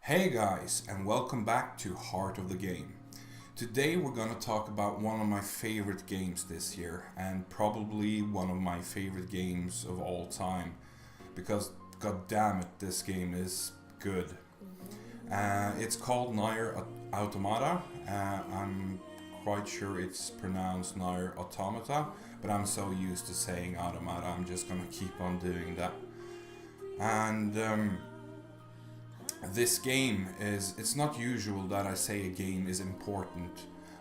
Hey guys, and welcome back to Heart of the Game. Today we're gonna talk about one of my favorite games this year, and probably one of my favorite games of all time, because god damn it, this game is good. It's called Nier Automata. I'm quite sure it's pronounced Nier Automata, but I'm so used to saying Automata, I'm just gonna keep on doing that. And this game it's not usual that I say a game is important.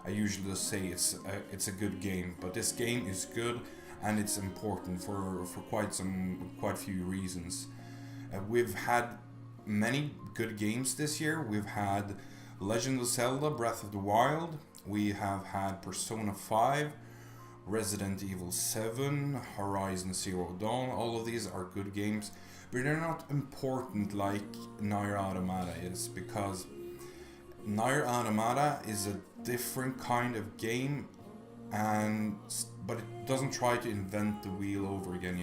I usually just say it's a good game, but this game is good and it's important for quite few reasons. We've had many good games this year. We've had Legend of Zelda Breath of the Wild, we have had Persona 5, Resident Evil 7, Horizon Zero Dawn. All of these are good games, but they're not important like Nier Automata is, because Nier Automata is a different kind of game, but it doesn't try to invent the wheel over again.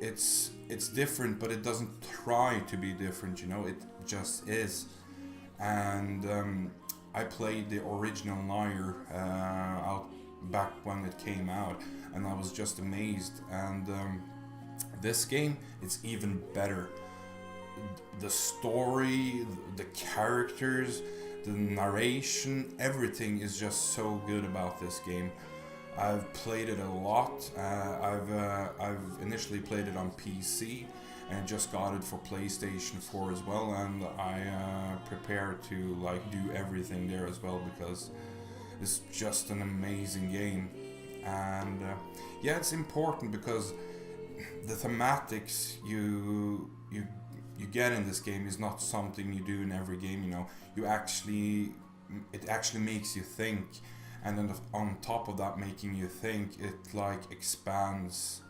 It's different, but it doesn't try to be different. It just is. And I played the original Nier out back when it came out, and I was just amazed. And this game, it's even better. The story, the characters, the narration, everything is just so good about this game. I've played it a lot. I've initially played it on PC and just got it for PlayStation 4 as well, and I prepare to do everything there as well, because it's just an amazing game. And yeah, it's important because the thematics you get in this game is not something you do in every game. It actually makes you think, and then on top of that making you think, it expands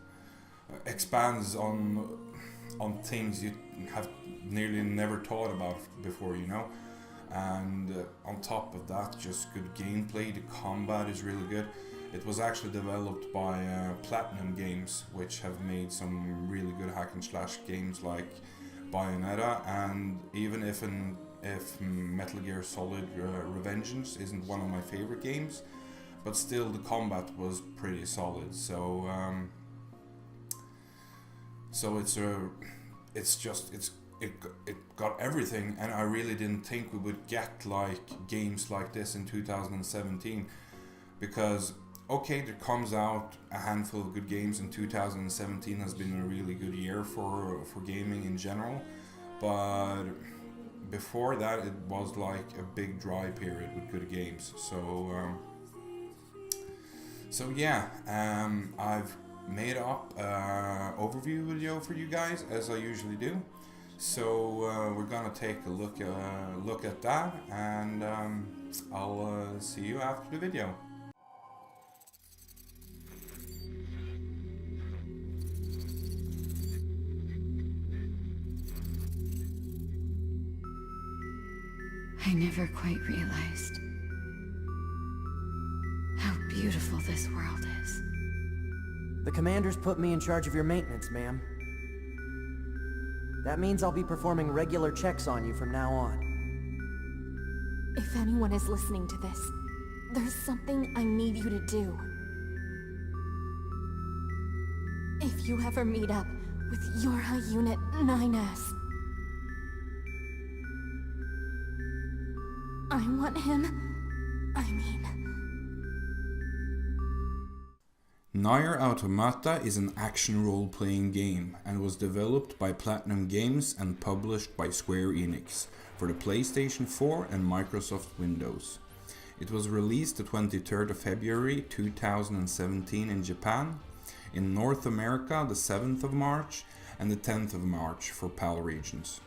on things you have nearly never thought about before. And on top of that, just good gameplay. The combat is really good. It was actually developed by Platinum Games, which have made some really good hack and slash games like Bayonetta, and even if Metal Gear Solid Revengeance isn't one of my favorite games, but still the combat was pretty solid. So it got everything, and I really didn't think we would get games like this in 2017, because okay, there comes out a handful of good games, and 2017 has been a really good year for gaming in general, but before that it was a big dry period with good games. So yeah, I've made up an overview video for you guys, as I usually do. So we're gonna take a look at that, and I'll see you after the video. I never quite realized how beautiful this world is. The commander's put me in charge of your maintenance, ma'am. That means I'll be performing regular checks on you from now on. If anyone is listening to this, there's something I need you to do. If you ever meet up with your High Unit 9S, I want him... Nier Automata is an action role-playing game and was developed by Platinum Games and published by Square Enix for the PlayStation 4 and Microsoft Windows. It was released the 23rd of February 2017 in Japan, in North America the 7th of March and the 10th of March for PAL regions.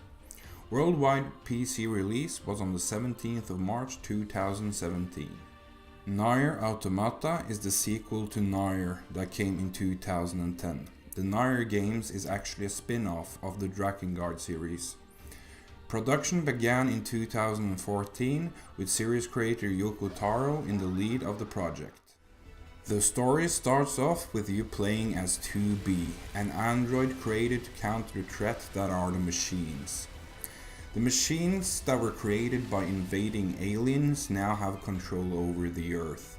Worldwide PC release was on the 17th of March 2017. Nier Automata is the sequel to Nier that came in 2010. The Nier games is actually a spin-off of the Drakengard series. Production began in 2014 with series creator Yoko Taro in the lead of the project. The story starts off with you playing as 2B, an android created to counter the threat that are the machines. The machines that were created by invading aliens now have control over the Earth.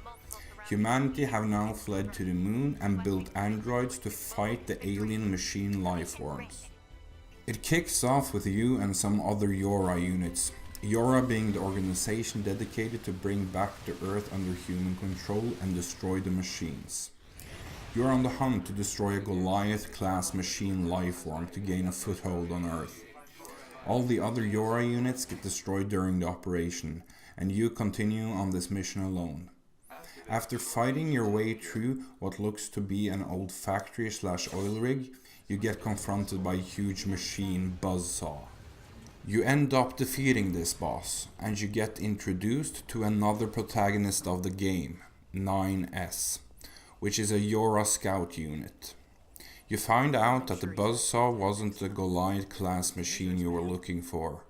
Humanity have now fled to the moon and built androids to fight the alien machine lifeforms. It kicks off with you and some other Yora units, Yora being the organization dedicated to bring back the Earth under human control and destroy the machines. You are on the hunt to destroy a Goliath-class machine lifeform to gain a foothold on Earth. All the other Yora units get destroyed during the operation, and you continue on this mission alone. After fighting your way through what looks to be an old factory/oil rig, you get confronted by a huge machine buzzsaw. You end up defeating this boss, and you get introduced to another protagonist of the game, 9S, which is a Yora scout unit. You find out that the buzzsaw wasn't the Goliath class machine you were looking for,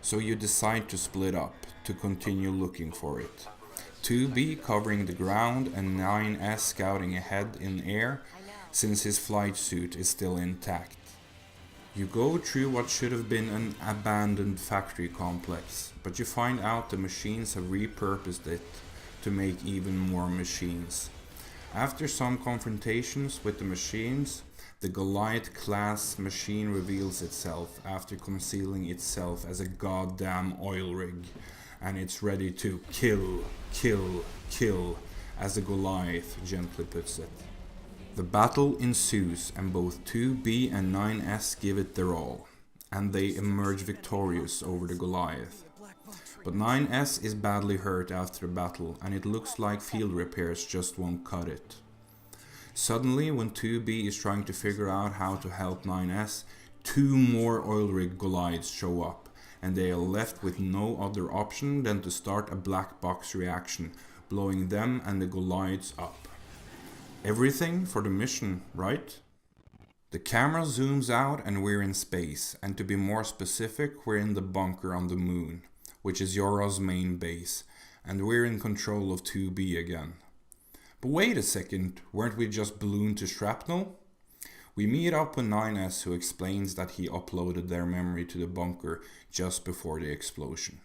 so you decide to split up to continue looking for it. 2B covering the ground and 9S scouting ahead in air, since his flight suit is still intact. You go through what should have been an abandoned factory complex, but you find out the machines have repurposed it to make even more machines. After some confrontations with the machines, the Goliath class machine reveals itself after concealing itself as a goddamn oil rig, and it's ready to kill, kill, kill, as the Goliath gently puts it. The battle ensues and both 2B and 9S give it their all, and they emerge victorious over the Goliath. But 9S is badly hurt after the battle, and it looks like field repairs just won't cut it. Suddenly, when 2B is trying to figure out how to help 9S, 2 more oil rig Goliaths show up, and they are left with no other option than to start a black box reaction, blowing them and the Goliaths up. Everything for the mission, right? The camera zooms out and we're in space, and to be more specific, we're in the bunker on the moon, which is Yora's main base, and we're in control of 2B again. But wait a second, weren't we just ballooned to shrapnel? We meet up with 9S, who explains that he uploaded their memory to the bunker just before the explosion.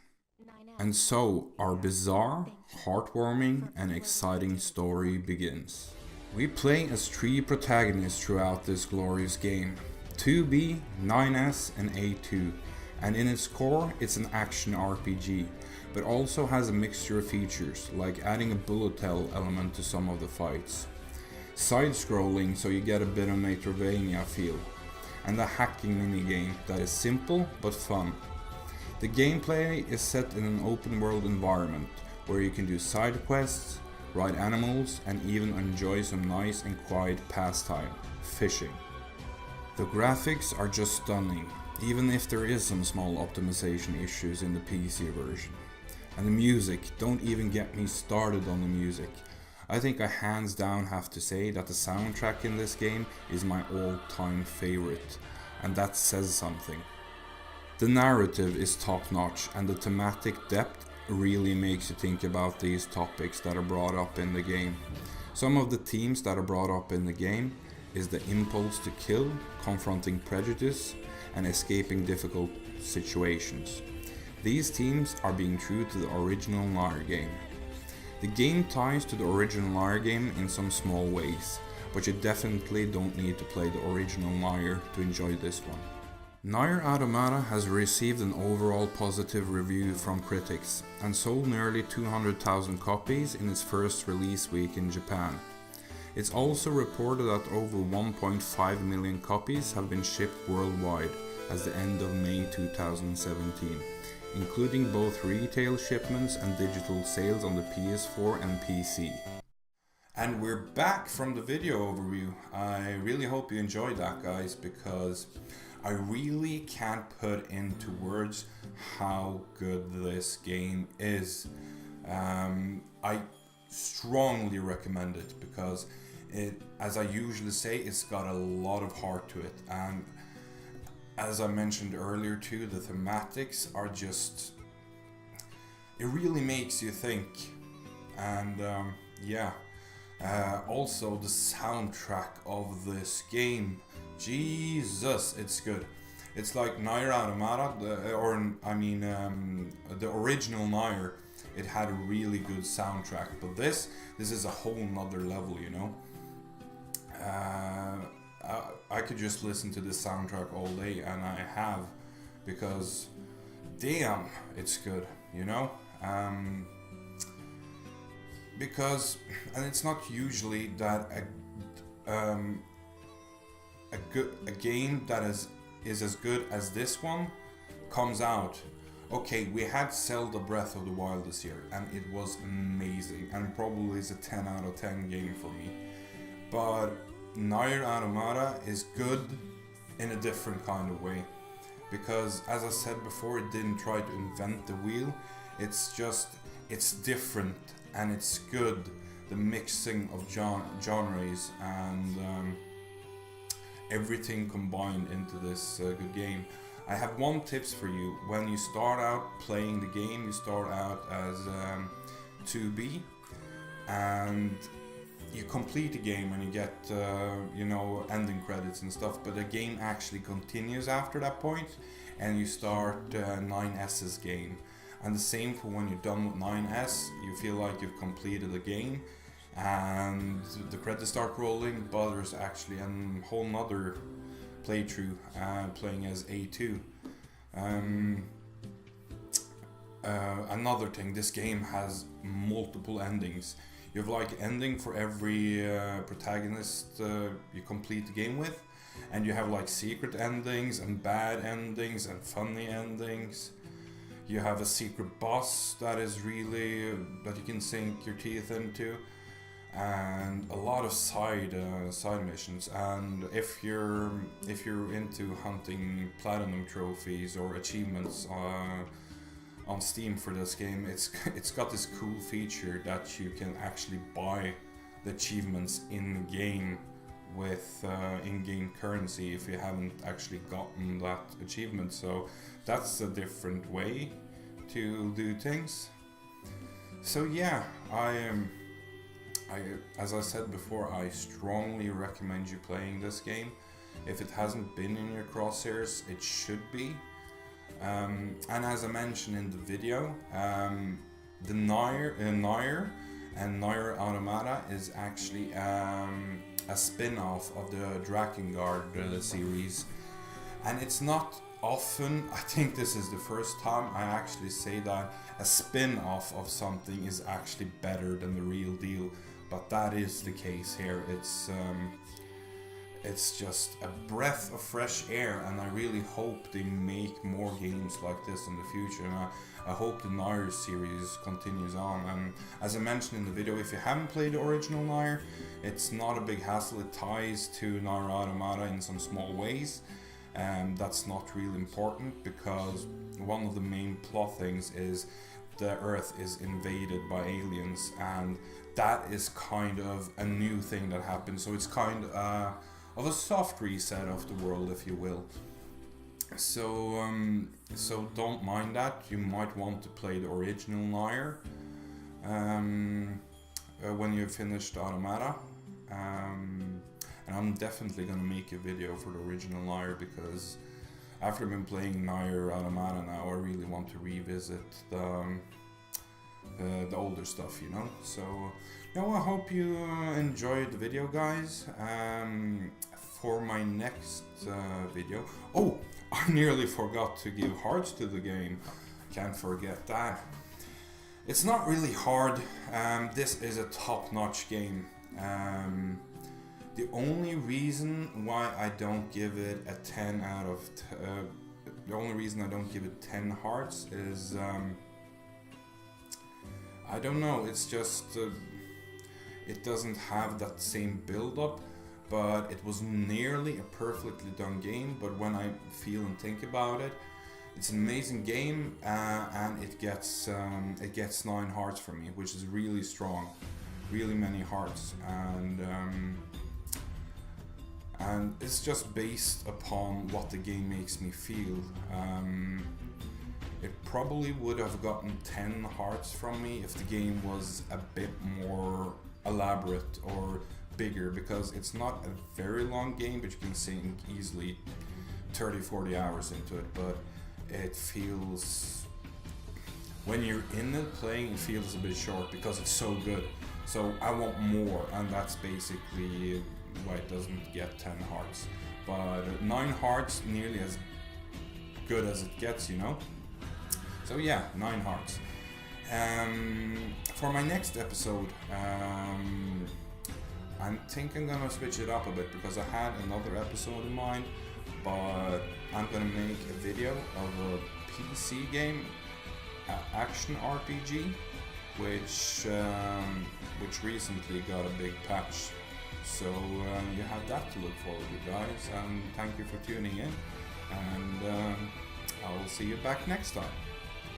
And so, our bizarre, heartwarming and exciting story begins. We play as 3 protagonists throughout this glorious game, 2B, 9S and A2, and in its core it's an action RPG, but also has a mixture of features, like adding a bullet hell element to some of the fights, side-scrolling so you get a bit of Metroidvania feel, and a hacking minigame that is simple but fun. The gameplay is set in an open world environment, where you can do side quests, ride animals, and even enjoy some nice and quiet pastime, fishing. The graphics are just stunning, even if there is some small optimization issues in the PC version. And the music, don't even get me started on the music. I think I hands down have to say that the soundtrack in this game is my all-time favorite, and that says something. The narrative is top-notch, and the thematic depth really makes you think about these topics that are brought up in the game. Some of the themes that are brought up in the game is the impulse to kill, confronting prejudice, and escaping difficult situations. These themes are being true to the original Nier game. The game ties to the original Nier game in some small ways, but you definitely don't need to play the original Nier to enjoy this one. Nier Automata has received an overall positive review from critics and sold nearly 200,000 copies in its first release week in Japan. It's also reported that over 1.5 million copies have been shipped worldwide as the end of May 2017, including both retail shipments and digital sales on the PS4 and PC. And we're back from the video overview. I really hope you enjoyed that, guys, because I really can't put into words how good this game is. I strongly recommend it because it, as I usually say, it's got a lot of heart to it. And as I mentioned earlier too, the thematics are just, it really makes you think. And also the soundtrack of this game, Jesus, it's good. It's like Nier Automata, the original Nier. It had a really good soundtrack, but this is a whole nother level, you know. I could just listen to this soundtrack all day, and I have, because damn, it's good, you know. Because, and it's not usually that a game that is as good as this one comes out. Okay, we had Zelda Breath of the Wild this year, and it was amazing, and probably is a 10 out of 10 game for me. But Nier Automata is good in a different kind of way, because as I said before, it didn't try to invent the wheel. It's just, it's different and it's good. The mixing of genres and everything combined into this good game. I have one tips for you. When you start out playing the game, you start out as 2B, and you complete the game and you get ending credits and stuff, but the game actually continues after that point, and you start 9S's game. And the same for when you're done with 9S, you feel like you've completed the game and the credits start rolling, but there's actually a whole nother playthrough playing as A2. Another thing, this game has multiple endings. You have like ending for every protagonist you complete the game with, and you have like secret endings and bad endings and funny endings. You have a secret boss that is really that you can sink your teeth into, and a lot of side missions. And if you're into hunting platinum trophies or achievements on Steam for this game, it's got this cool feature that you can actually buy the achievements in game with in-game currency if you haven't actually gotten that achievement. So that's a different way to do things. So yeah, I as I said before, I strongly recommend you playing this game. If it hasn't been in your crosshairs, it should be. And as I mentioned in the video, the Nier and Nier Automata is actually a spin-off of the Drakengard series, and it's not often, I think this is the first time I actually say that a spin-off of something is actually better than the real deal, but that is the case here. It's just a breath of fresh air, and I really hope they make more games like this in the future, and I hope the Nier series continues on. And as I mentioned in the video, if you haven't played the original Nier, it's not a big hassle. It ties to Nier Automata in some small ways, and that's not really important, because one of the main plot things is the Earth is invaded by aliens, and that is kind of a new thing that happens. So it's kind of a soft reset of the world, if you will. So so don't mind that. You might want to play the original Nier when you've finished Automata. And I'm definitely gonna make a video for the original Nier, because after I've been playing Nier Automata now, I really want to revisit the older stuff, you know. So I hope you enjoyed the video, guys. For my next video, oh, I nearly forgot to give hearts to the game. Can't forget that. It's not really hard. This is a top-notch game. The only reason why I don't give it a 10 out of the only reason I don't give it 10 hearts is I don't know, it's just it doesn't have that same build-up, but it was nearly a perfectly done game. But when I feel and think about it, it's an amazing game, and it gets 9 hearts from me, which is really strong, really many hearts, and it's just based upon what the game makes me feel. It probably would have gotten 10 hearts from me if the game was a bit more elaborate or bigger, because it's not a very long game, but you can sink easily 30-40 hours into it, but it feels, when you're in it playing, it feels a bit short because it's so good. So I want more, and that's basically why it doesn't get 10 hearts. But 9 hearts, nearly as good as it gets, you know? So yeah, 9 hearts. For my next episode, I think I'm gonna switch it up a bit because I had another episode in mind, but I'm gonna make a video of a PC game, action RPG, which recently got a big patch. So you have that to look forward to, guys, and thank you for tuning in, and I'll see you back next time.